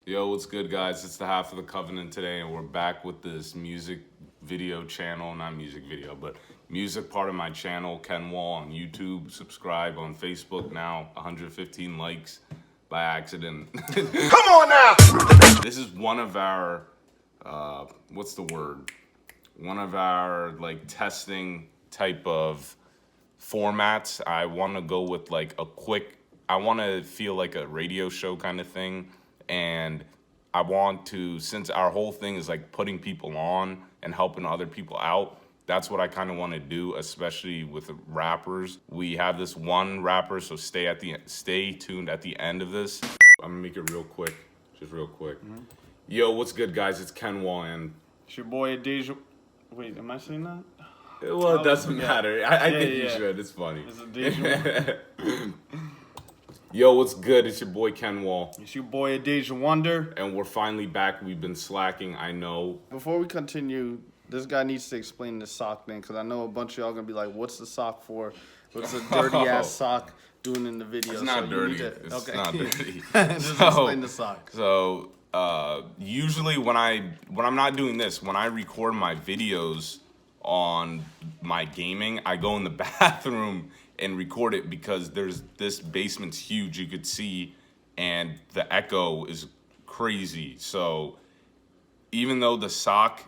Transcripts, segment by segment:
Yo, what's good, guys? It's the Half of the Covenant today, and we're back with this music video channel. Not music video, but music part of my channel, Ken Wall, on YouTube. Subscribe on Facebook now, 115 likes by accident. Come on now! This is one of our, what's the word? One of our, testing type of formats. I want to go with, I want to feel like a radio show kind of thing. And I want to, since our whole thing is putting people on and helping other people out, that's what I kind of want to do, especially with rappers. We have this one rapper, so stay tuned at the end of this. I'm gonna make it real quick, just real quick. Mm-hmm. Yo, what's good, guys? It's Ken Wall, and it's your boy Deja. Wait, am I saying that? Well, it doesn't matter. I think you should. It's funny. It's a Deja. Yo, what's good? It's your boy Ken Wall. It's your boy Deja Wonder. And we're finally back. We've been slacking, I know. Before we continue, this guy needs to explain the sock thing, because I know a bunch of y'all going to be like, what's the sock for? What's a dirty-ass sock doing in the video? It's not dirty. It's not dirty. Just explain the sock. So, usually when I'm not doing this, when I record my videos on my gaming, I go in the bathroom and record it, because this basement's huge, you could see, and the echo is crazy. So even though the socks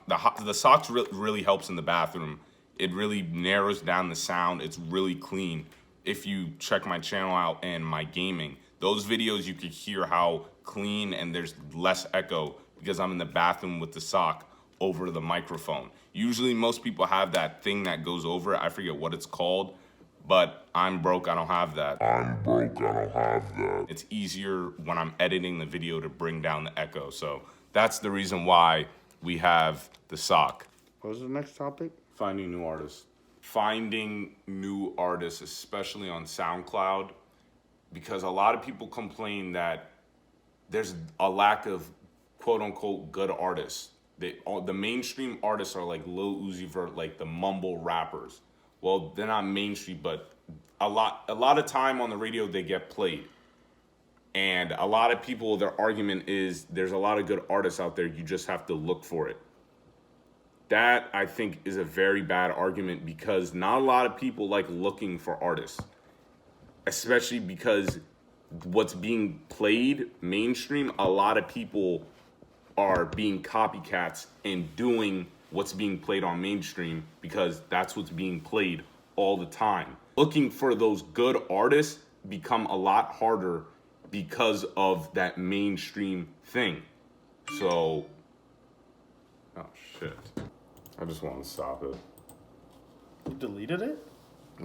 really helps in the bathroom, it really narrows down the sound. It's really clean. If you check my channel out and my gaming, those videos, you could hear how clean and there's less echo because I'm in the bathroom with the sock over the microphone. Usually most people have that thing that goes over it. I forget what it's called, but I'm broke, I don't have that. It's easier when I'm editing the video to bring down the echo. So that's the reason why we have the sock. What was the next topic? Finding new artists. Finding new artists, especially on Soundcloud, because a lot of people complain that there's a lack of quote-unquote good artists. The mainstream artists are like Lil Uzi Vert, like the mumble rappers. Well, they're not mainstream, but a lot of time on the radio they get played. And a lot of people, their argument is there's a lot of good artists out there, you just have to look for it. That, I think, is a very bad argument, because not a lot of people like looking for artists. Especially because what's being played mainstream, a lot of people are being copycats and doing what's being played on mainstream, because that's what's being played all the time. Looking for those good artists become a lot harder because of that mainstream thing. So, oh shit. I just want to stop it. You deleted it?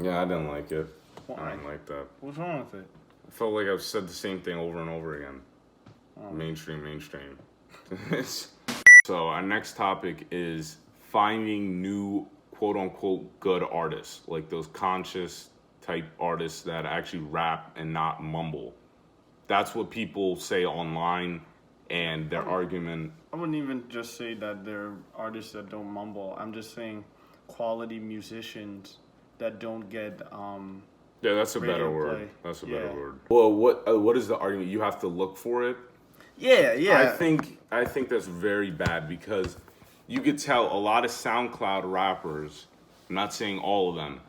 Yeah, I didn't like it. Why? I didn't like that. What's wrong with it? I felt like I've said the same thing over and over again. Oh. Mainstream. So our next topic is finding new quote-unquote good artists, like those conscious type artists that actually rap and not mumble. That's what people say online, and their argument. I wouldn't even just say that they're artists that don't mumble. I'm just saying quality musicians that don't get yeah, that's a better word. play. That's a better word. Well, what is the argument? You have to look for it. Yeah. I think that's very bad, because you could tell a lot of SoundCloud rappers, I'm not saying all of them,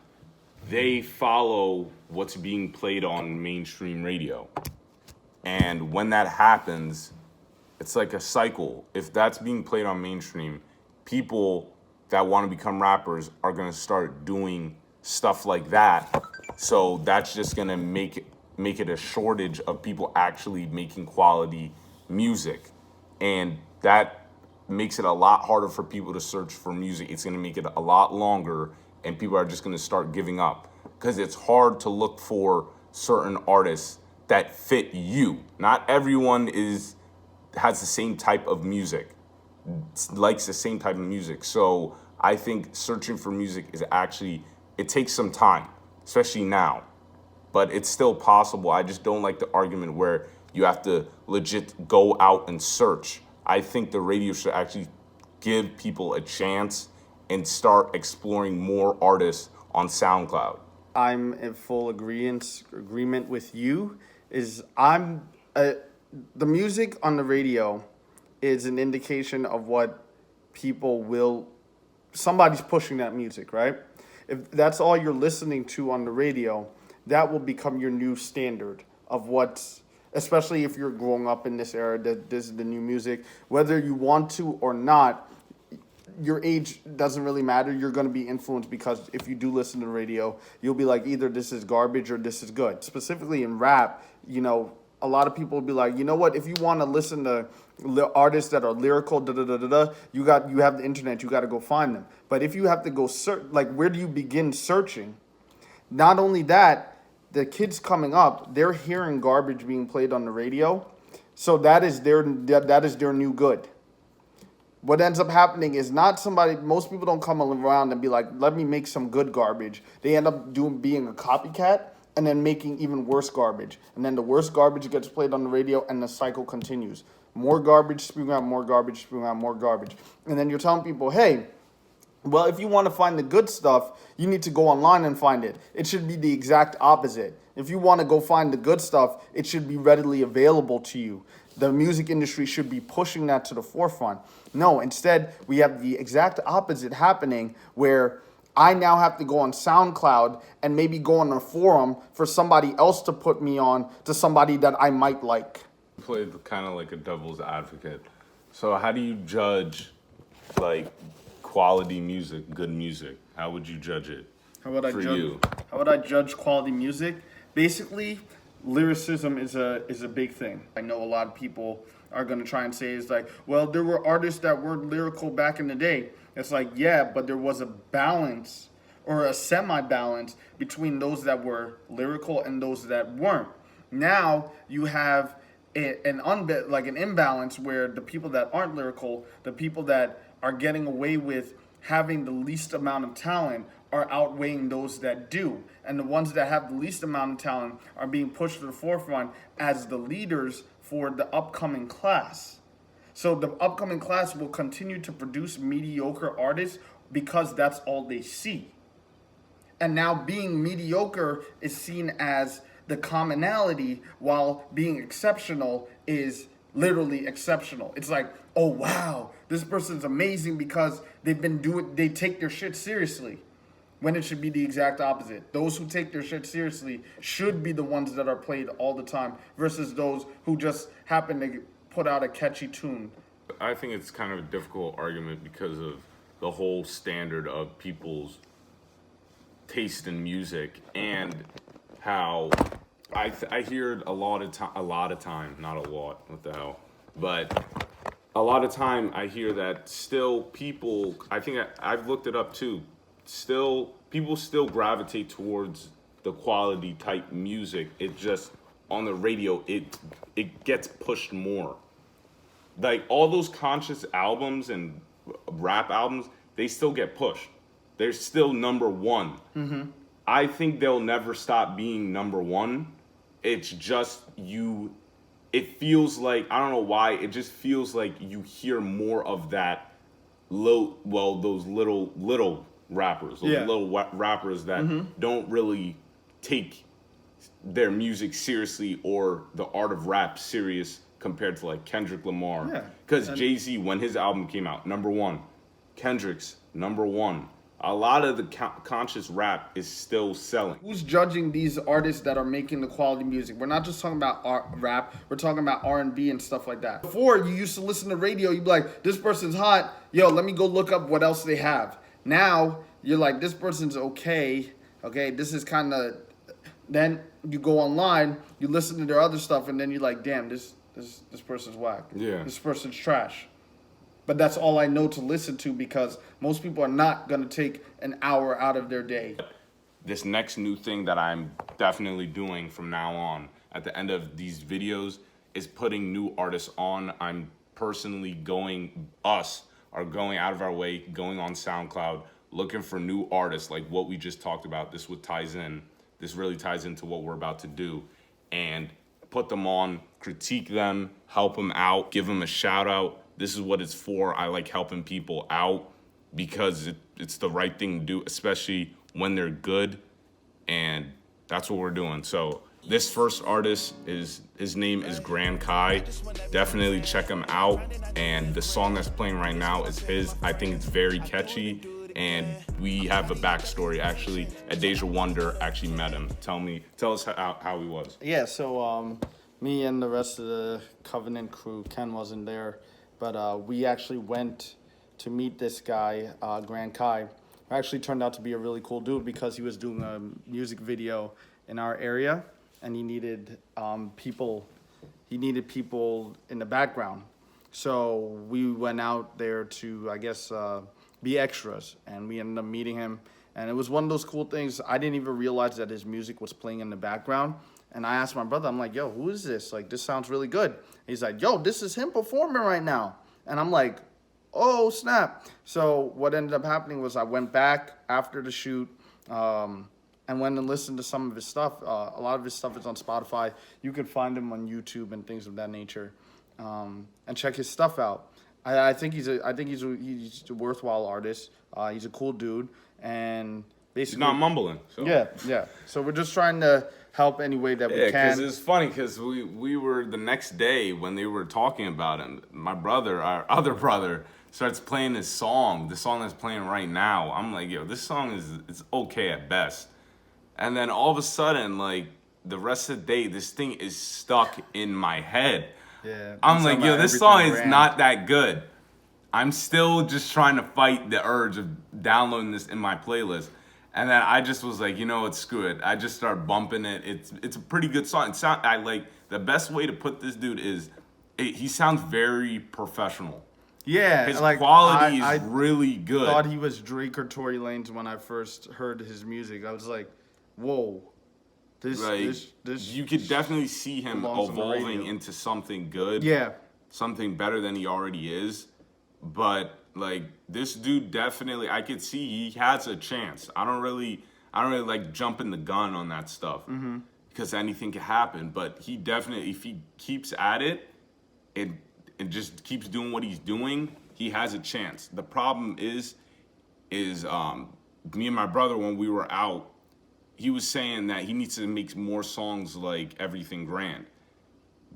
they follow what's being played on mainstream radio. And when that happens, it's like a cycle. If that's being played on mainstream, people that want to become rappers are going to start doing stuff like that. So that's just going to make it a shortage of people actually making quality music. And that makes it a lot harder for people to search for music. It's going to make it a lot longer, and people are just going to start giving up, because it's hard to look for certain artists that fit you. Not everyone has the same type of music, likes the same type of music. So I think searching for music is actually, it takes some time, especially now, but it's still possible. I just don't like the argument where you have to legit go out and search. I think the radio should actually give people a chance and start exploring more artists on SoundCloud. I'm in full agreement with you. the music on the radio is an indication of what people will. Somebody's pushing that music, right? If that's all you're listening to on the radio, that will become your new standard of what's. Especially if you're growing up in this era, that this is the new music. Whether you want to or not, your age doesn't really matter. You're going to be influenced because if you do listen to the radio, you'll be like, either this is garbage or this is good. Specifically in rap, a lot of people will be like, you know what? If you want to listen to artists that are lyrical, you have the internet. You got to go find them. But if you have to go search, like, where do you begin searching? Not only that, the kids coming up, they're hearing garbage being played on the radio, so that is their new good. What ends up happening is not somebody. Most people don't come around and be like, "Let me make some good garbage." They end up being a copycat and then making even worse garbage, and then the worst garbage gets played on the radio, and the cycle continues. More garbage spewing out, more garbage spewing out, more garbage, and then you're telling people, "Hey, well, if you want to find the good stuff, you need to go online and find it." It should be the exact opposite. If you want to go find the good stuff, it should be readily available to you. The music industry should be pushing that to the forefront. No, instead, we have the exact opposite happening where I now have to go on Soundcloud and maybe go on a forum for somebody else to put me on to somebody that I might like. Played kind of like a devil's advocate. So how do you judge, like, quality music, good music? How would you judge it? How would I judge quality music? Basically, lyricism is a big thing. I know a lot of people are going to try and say it's like, well, there were artists that weren't lyrical back in the day. It's like, yeah, but there was a balance or a semi-balance between those that were lyrical and those that weren't. Now you have an imbalance where the people that aren't lyrical, the people that are getting away with having the least amount of talent, are outweighing those that do. And the ones that have the least amount of talent are being pushed to the forefront as the leaders for the upcoming class. So the upcoming class will continue to produce mediocre artists because that's all they see. And now being mediocre is seen as the commonality, while being exceptional is literally exceptional. It's like, oh wow, this person's amazing because they take their shit seriously. When it should be the exact opposite. Those who take their shit seriously should be the ones that are played all the time versus those who just happen to put out a catchy tune. I think it's kind of a difficult argument because of the whole standard of people's taste in music and how I hear a lot of time, not a lot, what the hell, but a lot of time I hear that still people, I think I've looked it up too, people still gravitate towards the quality type music. It just on the radio it gets pushed more. Like all those conscious albums and rap albums, they still get pushed. They're still number one. Mm-hmm. I think they'll never stop being number one. It's just it feels like, I don't know why, it just feels like you hear more of that those little rappers, rappers that don't really take their music seriously or the art of rap serious compared to like Kendrick Lamar. Because Jay-Z, when his album came out, number one. Kendrick's number one. A lot of the conscious rap is still selling. Who's judging these artists that are making the quality music? We're not just talking about rap. We're talking about R&B and stuff like that. Before, you used to listen to radio. You'd be like, this person's hot. Yo, let me go look up what else they have. Now, you're like, this person's okay. Okay, this is kind of... Then you go online, you listen to their other stuff, and then you're like, damn, this person's whack. Yeah. This person's trash. But that's all I know to listen to because most people are not going to take an hour out of their day. This next new thing that I'm definitely doing from now on at the end of these videos is putting new artists on. I'm personally going out of our way, going on SoundCloud, looking for new artists like what we just talked about. This really ties into what we're about to do, and put them on, critique them, help them out, give them a shout out. This is what it's for. I like helping people out because it's the right thing to do, especially when they're good, and that's what we're doing. So This first artist his name is Grand Kai. Definitely check him out. And the song that's playing right now is his. I think it's very catchy. And we have a backstory. Actually, a Deja Wonder actually met him. Tell us how he was. Yeah, so me and the rest of the Covenant crew, Ken wasn't there, but we actually went to meet this guy, Grand Kai, who actually turned out to be a really cool dude because he was doing a music video in our area, and he needed people. He needed people in the background, so we went out there to, I guess, be extras, and we ended up meeting him. And it was one of those cool things. I didn't even realize that his music was playing in the background. And I asked my brother, I'm like, yo, who is this? Like, this sounds really good. He's like, yo, this is him performing right now. And I'm like, oh, snap. So what ended up happening was I went back after the shoot and went and listened to some of his stuff. A lot of his stuff is on Spotify. You can find him on YouTube and things of that nature, and check his stuff out. I think he's a worthwhile artist. He's a cool dude, and basically He's not mumbling. So. Yeah. So we're just trying to help any way that we Yeah, because can. it's funny because we were the next day when they were talking about him. My brother, our other brother, starts playing this song. The song that's playing right now. I'm like, yo, this song is okay at best. And then all of a sudden, like the rest of the day, this thing is stuck in my head. Yeah, I'm like, yo, this song is ran. not that good. I'm still just trying to fight the urge of downloading this in my playlist. And then I just was like, you know what, screw it. I just started bumping it. It's a pretty good song. I like the best way to put this dude is he sounds very professional. Yeah, His like, quality I is really good. thought he was Drake or Tory Lanez when I first heard his music. I was like, whoa, this you could definitely see him belongs on the evolving radio. into something good. Yeah. Something better than he already is. But like this dude definitely I could see he has a chance. I don't really like jumping the gun on that stuff. Because anything could happen. But he definitely, if he keeps at it and just keeps doing what he's doing, he has a chance. The problem is me and my brother, when we were out, he was saying that he needs to make more songs like Everything Grand.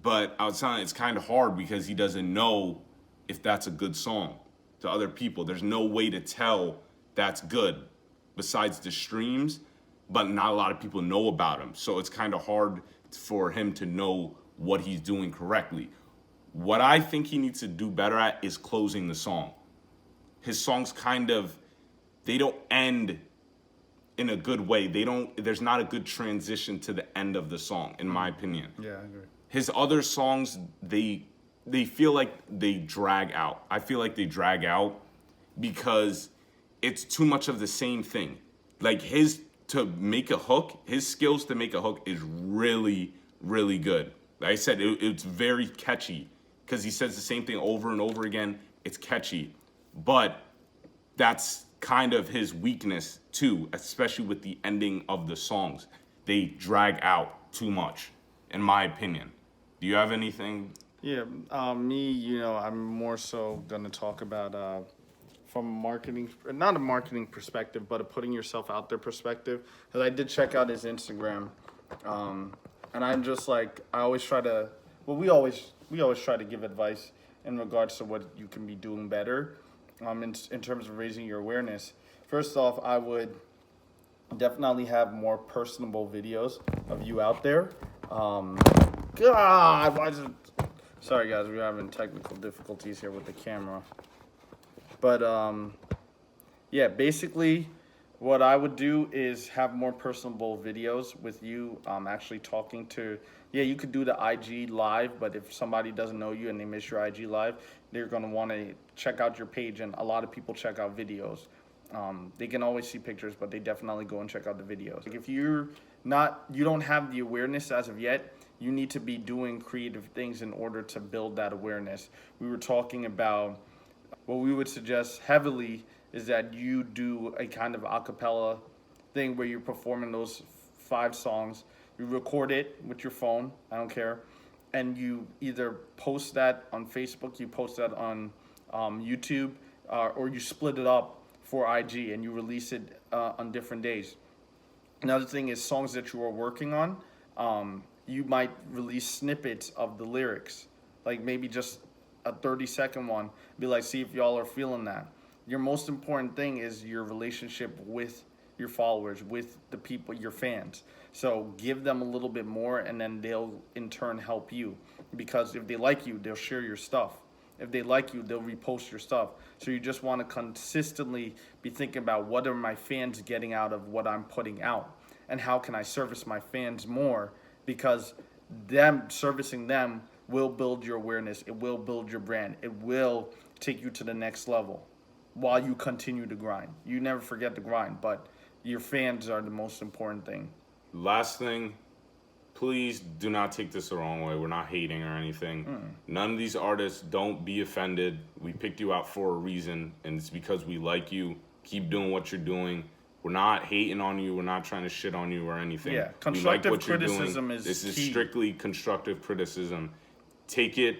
But I was telling him it's kind of hard because he doesn't know if that's a good song to other people. There's no way to tell that's good besides the streams, but not a lot of people know about him. So it's kind of hard for him to know what he's doing correctly. What I think he needs to do better at is closing the song. His songs they don't end in a good way. There's not a good transition to the end of the song, in my opinion. Yeah, I agree. His other songs, they feel like they drag out. I feel like they drag out because it's too much of the same thing. Like his skills to make a hook is really, really good. Like I said, it's very catchy because he says the same thing over and over again. It's catchy, but that's kind of his weakness too, especially with the ending of the songs. They drag out too much, in my opinion. Do you have anything? Yeah, me, I'm more so going to talk about from not a marketing perspective, but a putting yourself out there perspective. Because I did check out his Instagram, and I'm just like, we always try to give advice in regards to what you can be doing better, in terms of raising your awareness. First off, I would definitely have more personable videos of you out there. Sorry guys, we're having technical difficulties here with the camera. But yeah, basically what I would do is have more personable videos with you actually talking to, you could do the IG live, but if somebody doesn't know you and they miss your IG live, they're going to want to check out your page, and a lot of people check out videos. They can always see pictures, but they definitely go and check out the videos. Like if you don't have the awareness as of yet, you need to be doing creative things in order to build that awareness. We were talking about what we would suggest heavily is that you do a kind of a cappella thing where you're performing those 5 songs. You record it with your phone, I don't care, and you either post that on Facebook, you post that on YouTube, or you split it up for IG and you release it on different days. Another thing is songs that you are working on. You might release snippets of the lyrics, like maybe just a 30-second one. Be like, see if y'all are feeling that. Your most important thing is your relationship with your followers, with the people, your fans. So give them a little bit more, and then they'll in turn help you. Because if they like you, they'll share your stuff. If they like you, they'll repost your stuff. So you just want to consistently be thinking about, what are my fans getting out of what I'm putting out? And how can I service my fans more? Because them servicing them will build your awareness. It will build your brand. It will take you to the next level while you continue to grind. You never forget to grind, but your fans are the most important thing. Last thing, please do not take this the wrong way. We're not hating or anything. None of these artists, don't be offended. We picked you out for a reason, and it's because we like you. Keep doing what you're doing. We're not hating on you. We're not trying to shit on you or anything. Yeah, we like constructive what you're criticism doing. is This is key. strictly constructive criticism. Take it.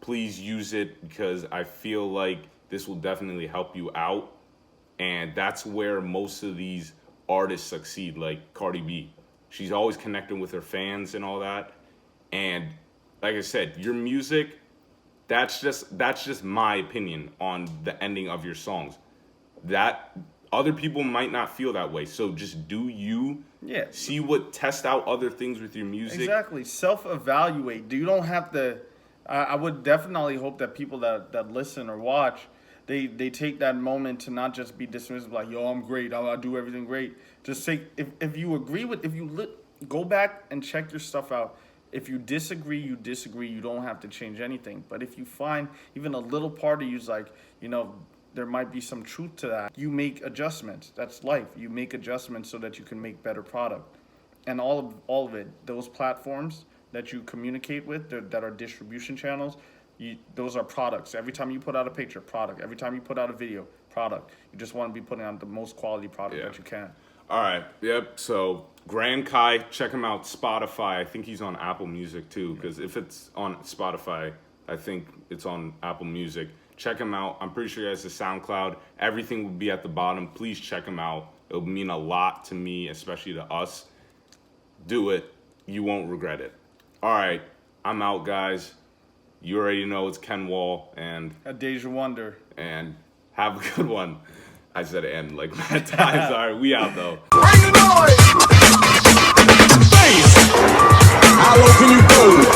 Please use it, because I feel like this will definitely help you out. And that's where most of these artists succeed, like Cardi B. She's always connecting with her fans and all that. And like I said, your music, that's just my opinion on the ending of your songs. That other people might not feel that way. So just do you. Yeah. Test out other things with your music. Exactly. Self-evaluate. You don't have to. I would definitely hope that people that listen or watch, they take that moment to not just be dismissive, like, yo, I'm great, I do everything great. Just say, if you agree with, go back and check your stuff out. If you disagree, you disagree. You don't have to change anything. But if you find even a little part of you's like, there might be some truth to that, you make adjustments. That's life. You make adjustments so that you can make better product. And all of it, those platforms that you communicate with, that are distribution channels, those are products. Every time you put out a picture, product. Every time you put out a video, product. You just want to be putting out the most quality product that you can. All right. Yep. So Grand Kai, check him out. Spotify. I think he's on Apple Music too, because if it's on Spotify, I think it's on Apple Music. Check him out. I'm pretty sure he has a SoundCloud. Everything will be at the bottom. Please check him out. It'll mean a lot to me, especially to us. Do it. You won't regret it. All right. I'm out, guys. You already know it's Ken Wall and A Deja Wonder. And have a good one. I said end like mad times. All right, we out though. Bring the noise! Bass! How low can you go?